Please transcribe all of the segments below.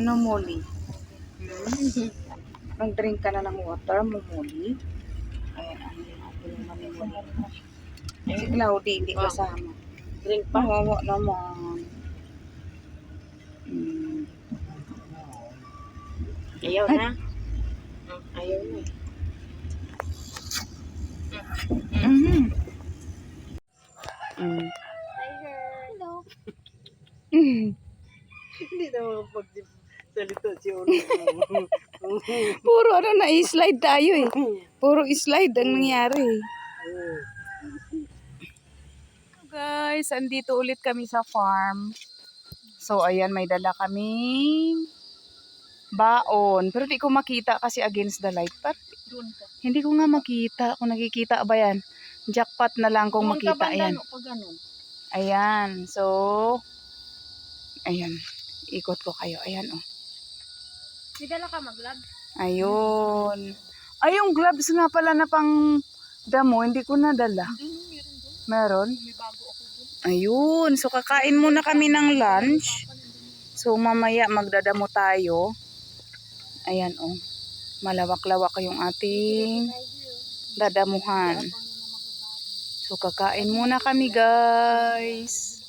Ano, Molly? Mag-drink ka na ng water mo, Molly. Ayan, ano naman ni Molly. Si Claudie, hindi kasama. Drink pa? Mawawa naman. Ayaw na. Ayaw na. Hello. Hindi na makapagsalita si Ono. Puro ano na, slide tayo eh. Puro slide ang nangyari. Guys, andito ulit kami sa farm. So, ayan, may dala kaming baon. Pero di ko makita kasi against the light. Pero hindi ko nga makita. Kung nakikita ba yan? Jackpot na lang kung makita. Ayan. Ayan. So, ayan. Ikot ko kayo. Ayan, oh. May dala ka mag-gloves? Ayun. Ay, yung gloves nga pala na pang damo, hindi ko nadala. Meron? May bago ako dun. Ayun. So, kakain muna kami ng lunch. So, mamaya magdadamo tayo. Ayan, oh. Malawak-lawak yung ating dadamuhan. So, kakain muna kami, guys.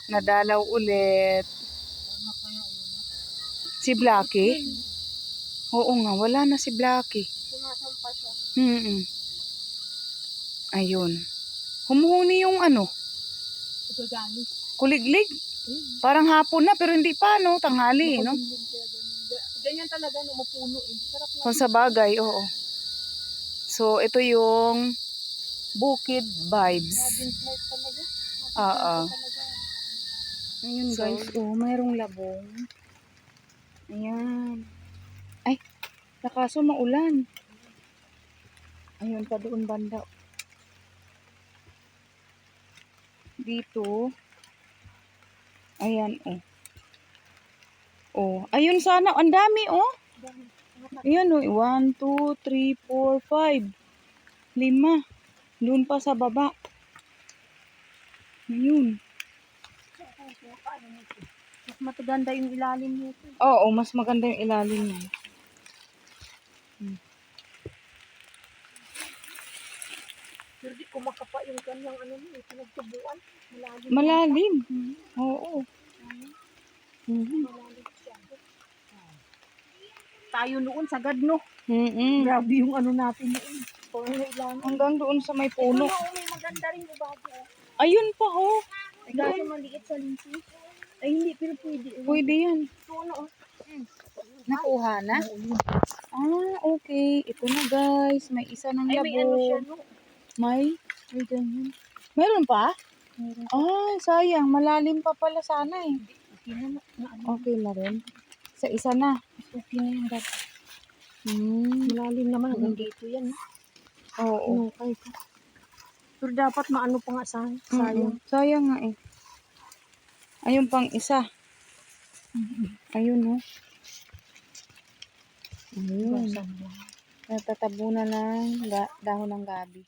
Nadalaw ulit. Si Blackie? Oo nga, wala na si Blackie. Sumasampa siya. Ayun. Humuhuni yung ano? Kuliglig. Parang hapon na, pero hindi pa, no? Tanghali, no? Ganyan talaga, no? Mapuno eh. Sarap na. Kung sa bagay, oo. So, ito yung Bukid Vibes. Life talaga. Oo. Ayun, guys. Oh, mayroong labong. Ayan. Ay, nakaso maulan. Ayun pa doon banda. Dito. Ayan, oh. Oh, ayun sana. Ang dami, oh. Ayan, oh. 1, 2, 3, 4, 5. 5. Doon pa sa baba. Ayun. Mas mataganda yung ilalim nito. Oo, mas maganda yung ilalim niya. Pero di ko makapa yung kanyang ano niya, pinagtubuan. Malalim. Malalim. Oo. Malalim siya. Tayo noon sagad, no? Grabe yung ano natin noon. Hanggang doon sa may puno. May maganda rin yung bago. Ayun pa, oh. Ay, kaso maliit sa linsi. Ay, hindi, pero pwede. Pwede yan. Puno, oh. Nakuha na? Ah, okay. Ito na, guys. May isa ng Ay, labo. may ano siya, no? May ganyan. Meron pa? Meron. Ay, sayang. Malalim pa pala sana eh. Okay na, Okay na rin. Sa isa na. okay na yung dati. Malalim naman. Hanggang dito yan, no? Oo. Okay. Pero dapat maano pa nga sayang. Sayang nga eh. Ayun pang isa. Ayun, oh. Ayun. Natatabunan ng dahon ng gabi.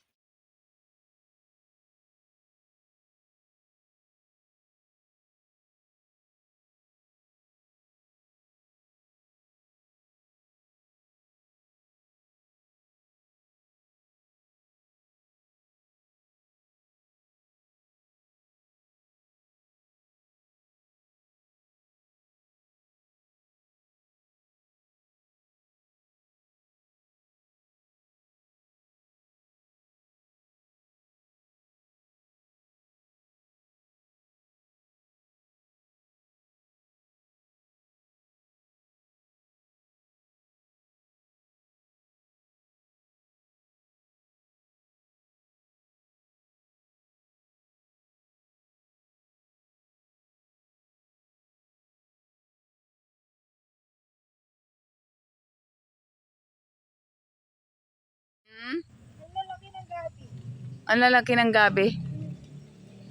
Ang lalaki ng gabi.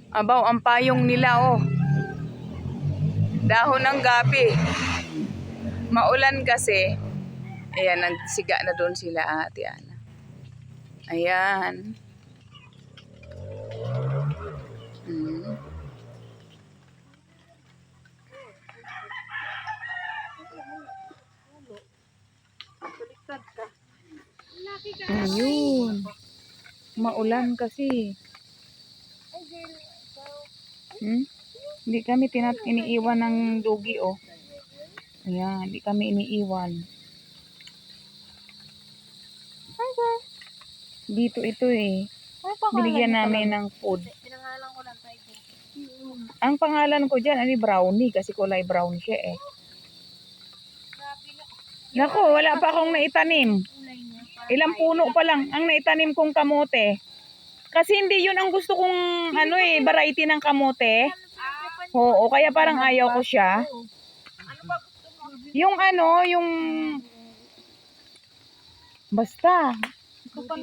Abaw, ang payong nila, oh. Dahon ng gabi. Maulan kasi. Ayan, nagsiga na doon sila, Ate Ana. Ayan. Ayun. Maulan kasi. Hindi kami iniiwan ng dugi, oh. Ayan, hindi kami iniiwan. Hi, guys. Dito ito eh. Binigyan namin ng food. Pinangalan ko lang tayo. Ang pangalan ko dyan, ano, brownie, kasi kulay brown siya eh. Naku, wala pa akong naitanim. Ilang puno pa lang ang naitanim kong kamote. Kasi hindi yun ang gusto kong ano eh, variety ng kamote. Oo, kaya parang ayaw ko siya. Yung ano, yung basta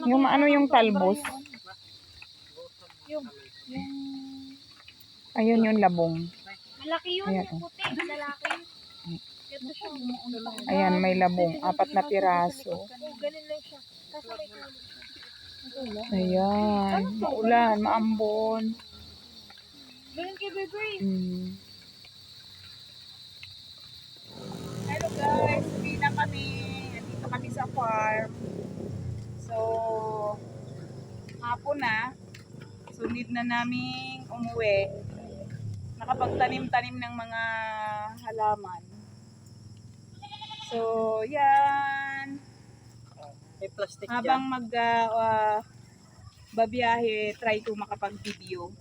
yung ano, yung talbos. Ayun yung labong. Malaki yun, Ayan, yung puti, lalaki. Ayan, may labong. 4 na piraso. Ganun lang siya. Tapos may tulog. Ayan, maulan, maambon. Ganun kay Bebe. Hello guys, uwi na kami. Nandito kami sa farm. So, hapon na. So, need na naming umuwi. Nakapagtanim-tanim ng mga halaman. So, yan. May plastic Habang babiyahe, try ko makapag-video.